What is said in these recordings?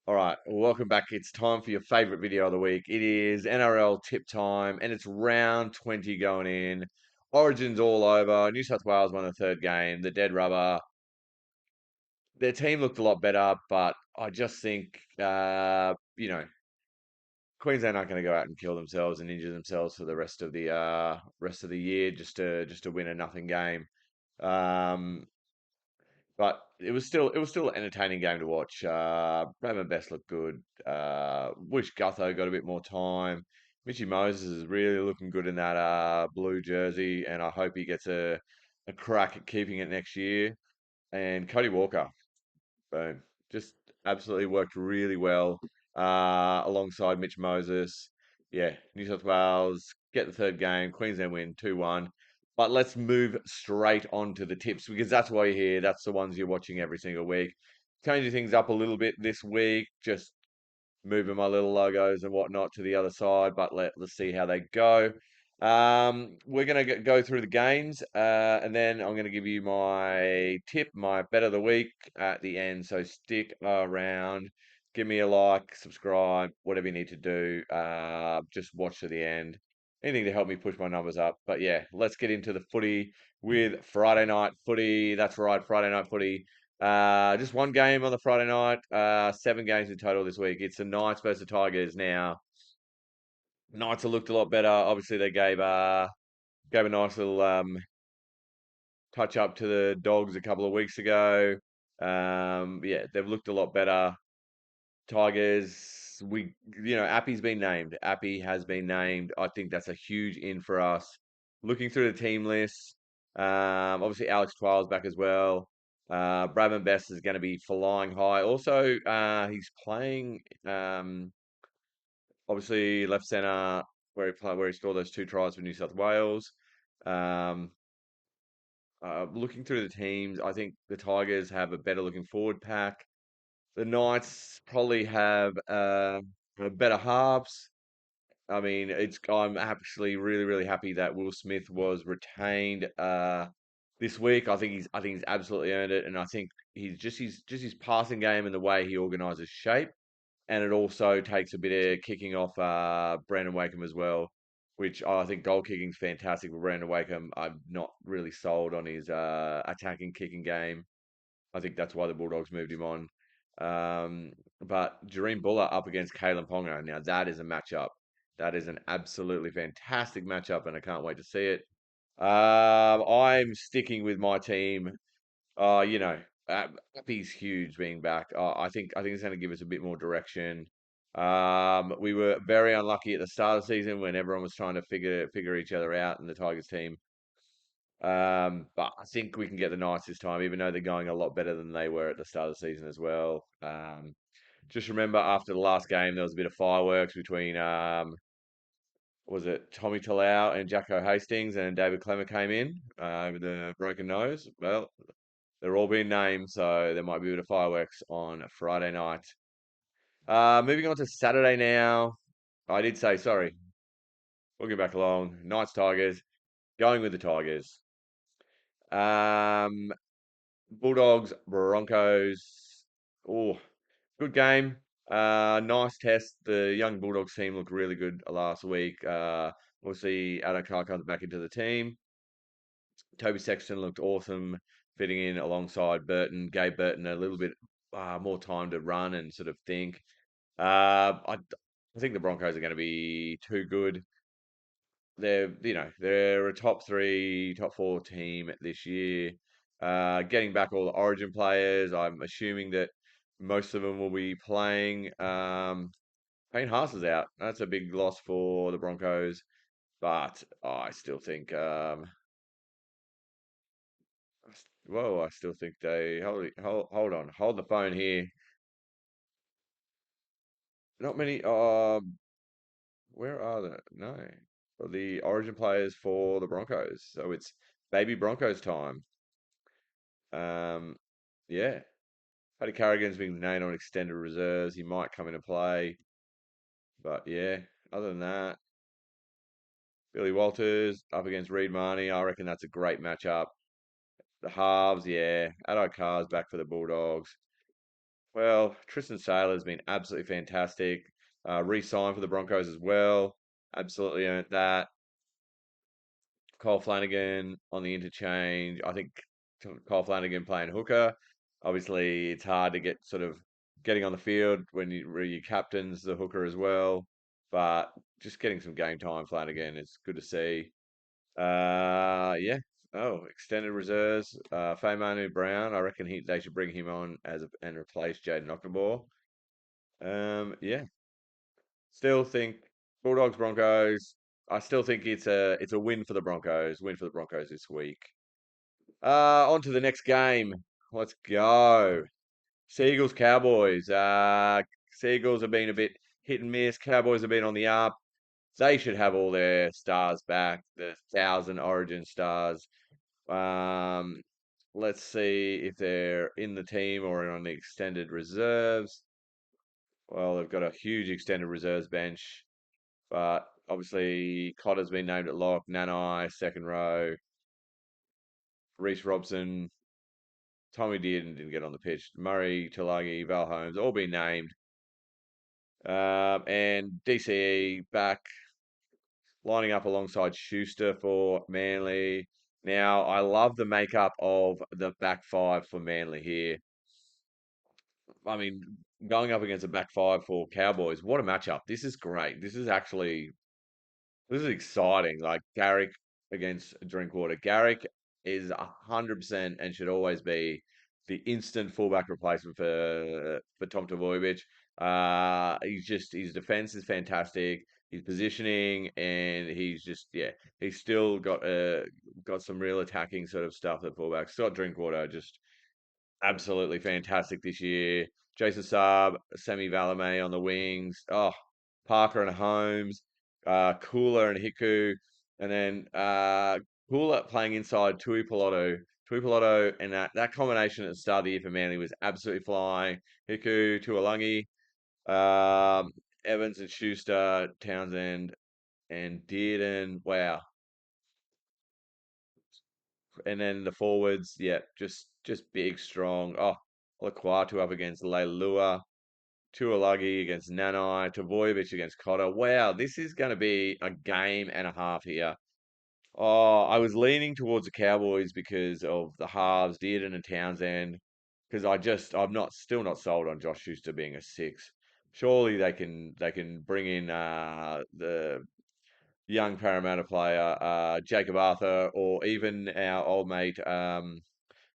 All right, welcome back. It's time for your favorite video of the week. It is NRL tip time, and it's round 20 going in. Origin's all over. New South Wales won the third game. The dead rubber. Their team looked a lot better, but I just think, Queensland aren't going to go out and kill themselves and injure themselves for the rest of the year just to win a nothing game. Um, But it was still an entertaining game to watch. Bradman Best looked good. Wish Gutho got a bit more time. Mitchy Moses is really looking good in that blue jersey, and I hope he gets a crack at keeping it next year. And Cody Walker, boom, just absolutely worked really well alongside Mitch Moses. Yeah, New South Wales get the third game. Queensland win 2-1. But let's move straight on to the tips because that's why you're here. That's the ones you're watching every single week. Changing things up a little bit this week, just moving my little logos and whatnot to the other side, but let's see how they go. We're going to go through the games, and then I'm going to give you my tip, my bet of the week at the end. So stick around, give me a like, subscribe, whatever you need to do. Just watch to the end. Anything to help me push my numbers up. But yeah, let's get into the footy with Friday night footy. That's right, Friday night footy. Just one game on the Friday night. Seven games in total this week. It's the Knights versus the Tigers now. Knights have looked a lot better. Obviously, they gave a nice little touch up to the Dogs a couple of weeks ago. Yeah, they've looked a lot better. Tigers, Appy's been named. Appy has been named. I think that's a huge in for us. Looking through the team list, obviously Alex Twil's back as well. Bradman Best is going to be flying high. Also, he's playing obviously left centre where he scored those two tries for New South Wales. Um, Looking through the teams, I think the Tigers have a better looking forward pack. The Knights probably have better halves. I mean, I'm actually really, really happy that Will Smith was retained this week. I think he's absolutely earned it, and I think his passing game and the way he organises shape, and it also takes a bit of kicking off Brandon Wakeham as well, which I think goal kicking's fantastic for Brandon Wakeham. I'm not really sold on his attacking kicking game. I think that's why the Bulldogs moved him on. But Jareem Buller up against Kalen Ponga. Now that is a matchup. That is an absolutely fantastic matchup, and I can't wait to see it. I'm sticking with my team. Uh, you know, Appy's huge being back. I think it's going to give us a bit more direction. We were very unlucky at the start of the season when everyone was trying to figure each other out in the Tigers team. But I think we can get the Knights this time, even though they're going a lot better than they were at the start of the season as well. Just remember after the last game, there was a bit of fireworks between, was it Tommy Talau and Jacko Hastings, and David Clemmer came in with a broken nose. Well, they're all being named, so there might be a bit of fireworks on Friday night. Moving on to Saturday now. I did say, sorry, we'll get back along. Knights, Tigers, going with the Tigers. Um, Bulldogs, Broncos. Oh, good game. Nice test. The young Bulldogs team looked really good last week. We'll see Adam Carr comes back into the team. Toby Sexton looked awesome, fitting in alongside Burton. Gave Burton a little bit more time to run and sort of think. I think the Broncos are going to be too good. They're a top three, top four team this year. Getting back all the Origin players, I'm assuming that most of them will be playing. Payne Haas is out. That's a big loss for the Broncos, but I still think. Whoa, I still think they hold on, hold the phone here. Not many. Where are the no? For the Origin players for the Broncos, so it's baby Broncos time. Um, yeah. Paddy Carrigan's been named on extended reserves. He might come into play. But yeah, other than that, Billy Walters up against Reed Marnie. I reckon that's a great matchup. The halves, yeah. Addo Carr's back for the Bulldogs. Well, Tristan Sailor's been absolutely fantastic. Re-signed for the Broncos as well. Absolutely earned that. Cole Flanagan on the interchange. I think Cole Flanagan playing hooker. Obviously, it's hard to get sort of getting on the field when you captain's the hooker as well. But just getting some game time, Flanagan, it's good to see. Yeah. Oh, extended reserves. Faymanu Brown. I reckon they should bring him on and replace Jaden Ockenbaugh. Yeah. Still think Bulldogs Broncos. I still think it's a win for the Broncos. Win for the Broncos this week. On to the next game. Let's go. Seagulls Cowboys. Seagulls have been a bit hit and miss. Cowboys have been on the up. They should have all their stars back. The 1,000 Origin stars. Um, let's see if they're in the team or on the extended reserves. Well, they've got a huge extended reserves bench. But obviously, Cotter's been named at lock, Nanai, second row, Reese Robson, Tommy didn't get on the pitch, Murray, Talagi, Val Holmes, all been named. And DCE back, lining up alongside Schuster for Manly. Now, I love the makeup of the back five for Manly here. I mean, going up against a back five for Cowboys, what a matchup. This is great. This is exciting. Like Garrick against Drinkwater. Garrick is 100% and should always be the instant fullback replacement for Tom Tavoyevich. His defense is fantastic. His positioning and he's still got some real attacking sort of stuff at fullback. Scott Drinkwater just absolutely fantastic this year. Jason Saab, Semi Valame on the wings. Oh, Parker and Holmes, Cooler and Hiku, and then Cooler playing inside Tui Piloto. Tui Piloto and that combination at the start of the year for Manly was absolutely flying. Hiku, Tuolangi, um, Evans and Schuster, Townsend and Dearden. Wow. And then the forwards, yeah, just big, strong. Oh, Laquatu up against Leilua. Tuolagi against Nanai, Tavoyevich against Cotter. Wow, this is going to be a game and a half here. Oh, I was leaning towards the Cowboys because of the halves, Dearden and Townsend. Because I'm not still not sold on Josh Schuster being a six. Surely they can bring in the young Parramatta player Jacob Arthur or even our old mate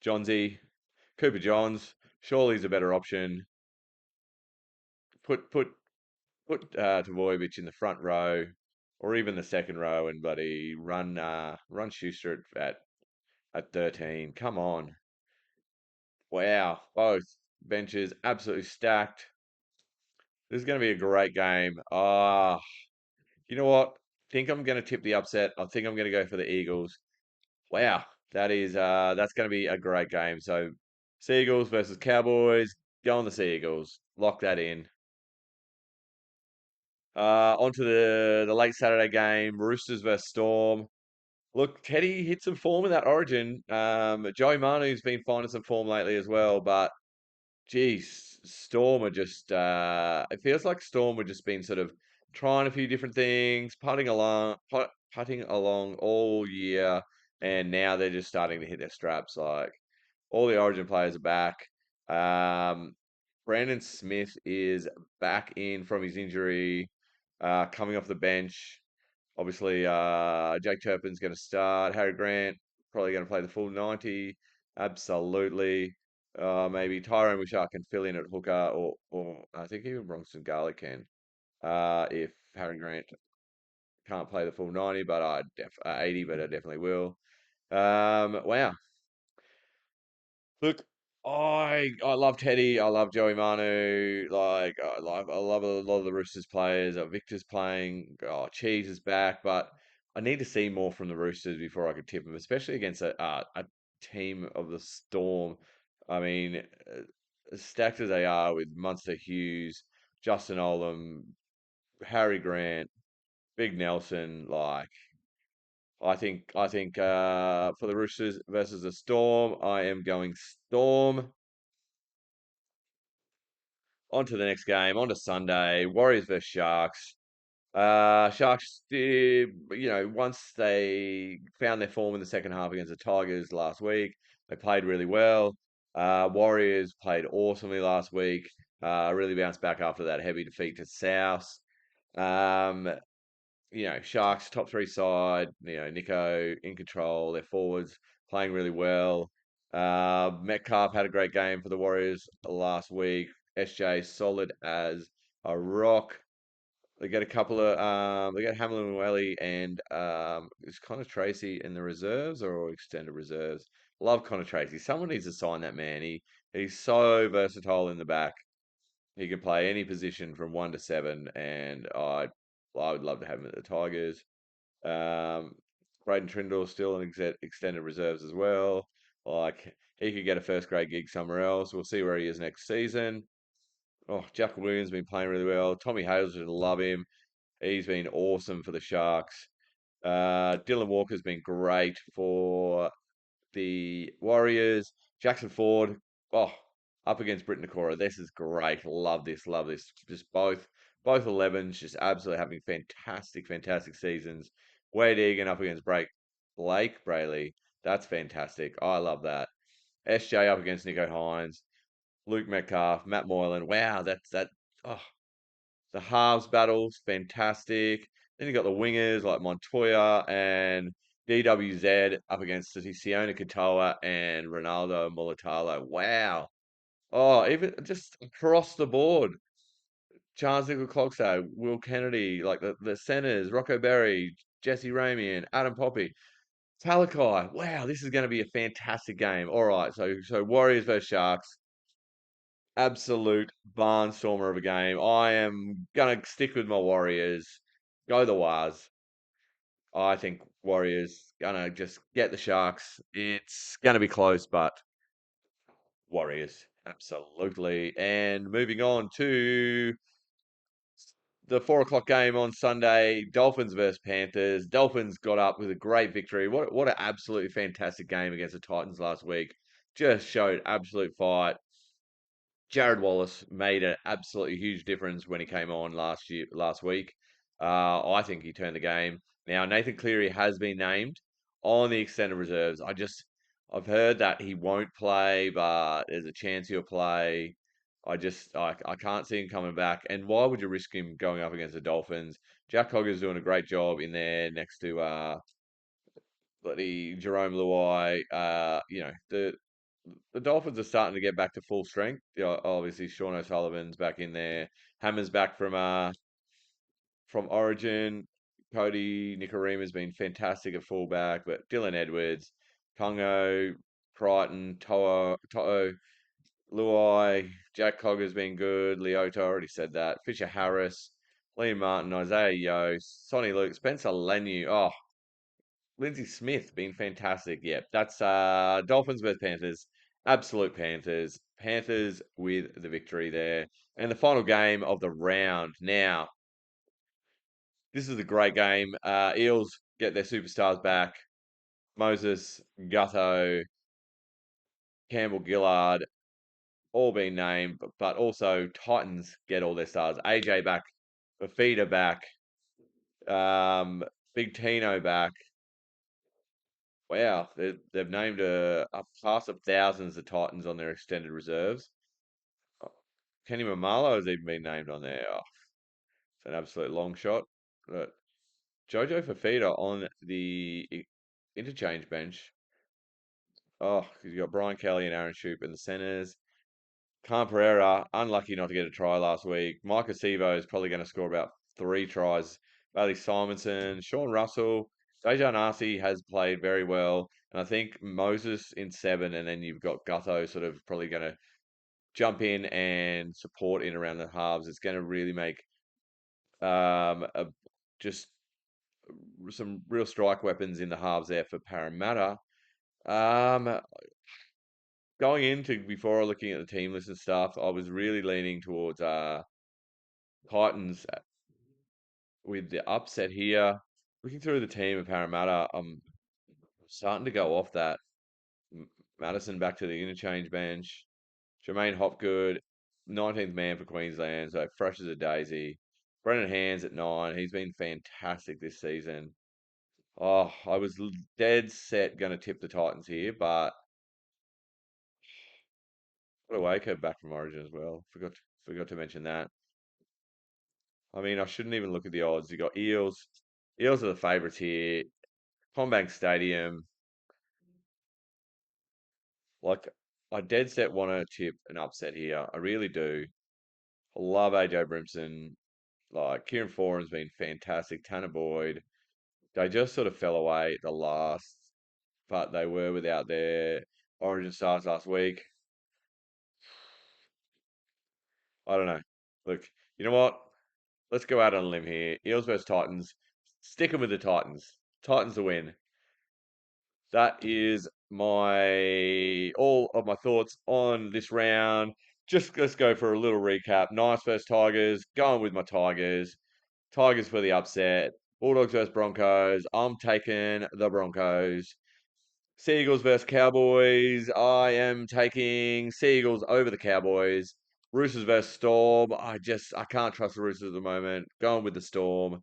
Johnsy Cooper Johns. Surely he's a better option. Put Tavoyevich in the front row or even the second row and buddy run Schuster at 13. Come on. Wow. Both benches absolutely stacked. This is going to be a great game. You know what? Think I'm going to tip the upset. I think I'm going to go for the Eagles. Wow. That's going to be a great game. So Seagulls versus Cowboys. Go on the Seagulls. Lock that in. Onto the late Saturday game, Roosters versus Storm. Look, Teddy hit some form in that Origin. Joey Manu's been finding some form lately as well, but geez, Storm are just. It feels like Storm have just been sort of trying a few different things, putting along all year, and now they're just starting to hit their straps. Like all the Origin players are back. Um, Brandon Smith is back in from his injury, coming off the bench. Obviously, Jake Turpin's going to start. Harry Grant probably going to play the full 90. Absolutely. Maybe Tyrone Wishart can fill in at hooker, or I think even Bronson Garlic can. If Harry Grant can't play the full 90, but 80, but I definitely will. Wow. Look, I love Teddy. I love Joey Manu. Like I love a lot of the Roosters players. Victor's playing. Oh, Cheese is back, but I need to see more from the Roosters before I could tip them, especially against a team of the Storm. I mean, as stacked as they are with Munster Hughes, Justin Olam, Harry Grant, Big Nelson. Like I think for the Roosters versus the Storm, I am going Storm. On to the next game, on to Sunday, Warriors versus Sharks. Sharks, once they found their form in the second half against the Tigers last week, they played really well. Warriors played awesomely last week. Really bounced back after that heavy defeat to South. Um, Sharks top three side. Nico in control. Their forwards playing really well. Metcalf had a great game for the Warriors last week. SJ solid as a rock. They get a couple of they get Hamlin and Welly and is Connor Tracy in the reserves or extended reserves? Love Connor Tracy. Someone needs to sign that man. He's so versatile in the back. He can play any position from 1 to 7, and I would love to have him at the Tigers. Um, Braden Trindle still in extended reserves as well. Like he could get a first grade gig somewhere else. We'll see where he is next season. Oh, Jack Williams been playing really well. Tommy Hales would love him. He's been awesome for the Sharks. Dylan Walker's been great for the Warriors. Jackson Ford, oh, up against Britain Nakora. This is great. Love this. Love this. Just both 11s, just absolutely having fantastic, fantastic seasons. Wade Egan up against Blake Brayley. That's fantastic. I love that. SJ up against Nico Hines. Luke Metcalf, Matt Moylan. Wow, that's that. Oh, the halves battles, fantastic. Then you got the wingers like Montoya and DWZ up against Sione Katoa and Ronaldo Mulatalo. Wow. Oh, even just across the board. Charles Nickel Clogstad, Will Kennedy, like the centers, Rocco Berry, Jesse Ramey, and Adam Poppy. Talakai. Wow, this is going to be a fantastic game. All right, so Warriors versus Sharks. Absolute barnstormer of a game. I am gonna stick with my Warriors. Go the Wars. I think Warriors gonna just get the Sharks. It's gonna be close, but Warriors absolutely. And moving on to the 4 o'clock game on Sunday, Dolphins versus Panthers. Dolphins got up with a great victory. What an absolutely fantastic game against the Titans last week. Just showed absolute fight. Jared Wallace made an absolutely huge difference when he came on last week. I think he turned the game. Now Nathan Cleary has been named on the extended reserves. I've heard that he won't play, but there's a chance he'll play. I can't see him coming back. And why would you risk him going up against the Dolphins? Jack Hogger's doing a great job in there next to bloody Jerome Luai. The Dolphins are starting to get back to full strength. Obviously Sean O'Sullivan's back in there. Hammer's back from Origin. Cody Nikorima's been fantastic at fullback, but Dylan Edwards, Tungo, Crichton, To'o, Luai, Jack Cogger's been good. Leota already said that. Fisher Harris, Liam Martin, Isaiah Yo, Sonny Luke, Spencer Lenu. Oh, Lindsay Smith been fantastic. Yeah, that's Dolphins versus Panthers. Absolute Panthers. Panthers with the victory there. And the final game of the round. Now, this is a great game. Eels get their superstars back. Moses, Gutho, Campbell Gillard, all being named, but also Titans get all their stars. AJ back, Fafita back, Big Tino back. Wow, they've named a class of thousands of Titans on their extended reserves. Oh, Kenny Mamalo has even been named on there. Oh, it's an absolute long shot. But Jojo Fafita on the interchange bench. Oh, 'cause you got Brian Kelly and Aaron Shoup in the centers. Khan Pereira, unlucky not to get a try last week. Micah Sivo is probably going to score about 3 tries. Bailey Simonson, Sean Russell, Dejan Arce has played very well. And I think Moses in 7, and then you've got Gutho sort of probably going to jump in and support in around the halves. It's going to really make just some real strike weapons in the halves there for Parramatta. Um, Going into before looking at the team list and stuff, I was really leaning towards Titans with the upset here. Looking through the team of Parramatta, I'm starting to go off that. Madison back to the interchange bench. Jermaine Hopgood 19th man for Queensland, so fresh as a daisy. Brendan Hands at 9. He's been fantastic this season. Oh, I was dead set going to tip the Titans here, but got a Waco back from Origin as well. Forgot to mention that. I mean, I shouldn't even look at the odds. You got Eels. Eels are the favourites here. Combank Stadium. Like, I dead set want to tip an upset here. I really do. I love AJ Brimson. Like, Kieran Foran's been fantastic. Tanner Boyd. They just sort of fell away at the last, but they were without their Origin stars last week. I don't know. Look, you know what? Let's go out on a limb here. Eels versus Titans. Sticking with the Titans. Titans to win. That is my all of my thoughts on this round. Just let's go for a little recap. Nice versus Tigers. Going with my Tigers. Tigers for the upset. Bulldogs versus Broncos. I'm taking the Broncos. Seagulls versus Cowboys. I am taking Seagulls over the Cowboys. Roosters versus Storm. I can't trust the Roosters at the moment. Going with the Storm.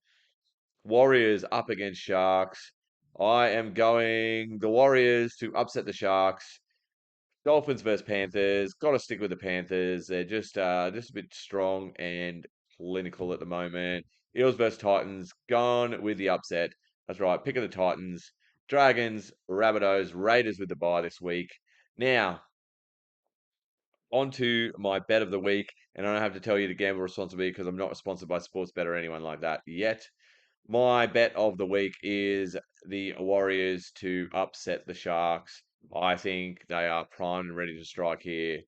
Warriors up against Sharks. I am going the Warriors to upset the Sharks. Dolphins versus Panthers. Got to stick with the Panthers. They're just a bit strong and clinical at the moment. Eels versus Titans. Gone with the upset. That's right. Pick of the Titans. Dragons, Rabbitohs, Raiders with the bye this week. Now, on to my bet of the week. And I don't have to tell you to gamble responsibly because I'm not sponsored by Sportsbet or anyone like that yet. My bet of the week is the Warriors to upset the Sharks. I think they are primed and ready to strike here.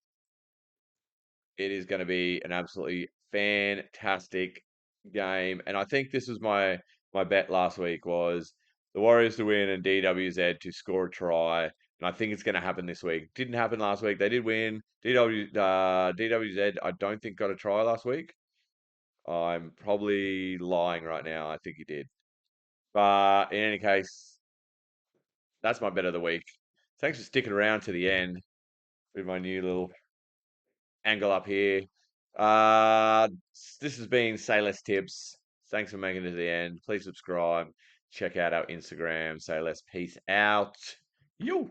It is going to be an absolutely fantastic game, and I think this was my bet last week was the Warriors to win and DWZ to score a try, and I think it's going to happen this week. Didn't happen last week. They did win. DWZ, I don't think got a try last week. I'm probably lying right now. I think he did. But in any case, that's my bet of the week. Thanks for sticking around to the end with my new little angle up here. Uh, this has been Say Less Tips. Thanks for making it to the end. Please subscribe. Check out our Instagram. Say Less. Peace out. You.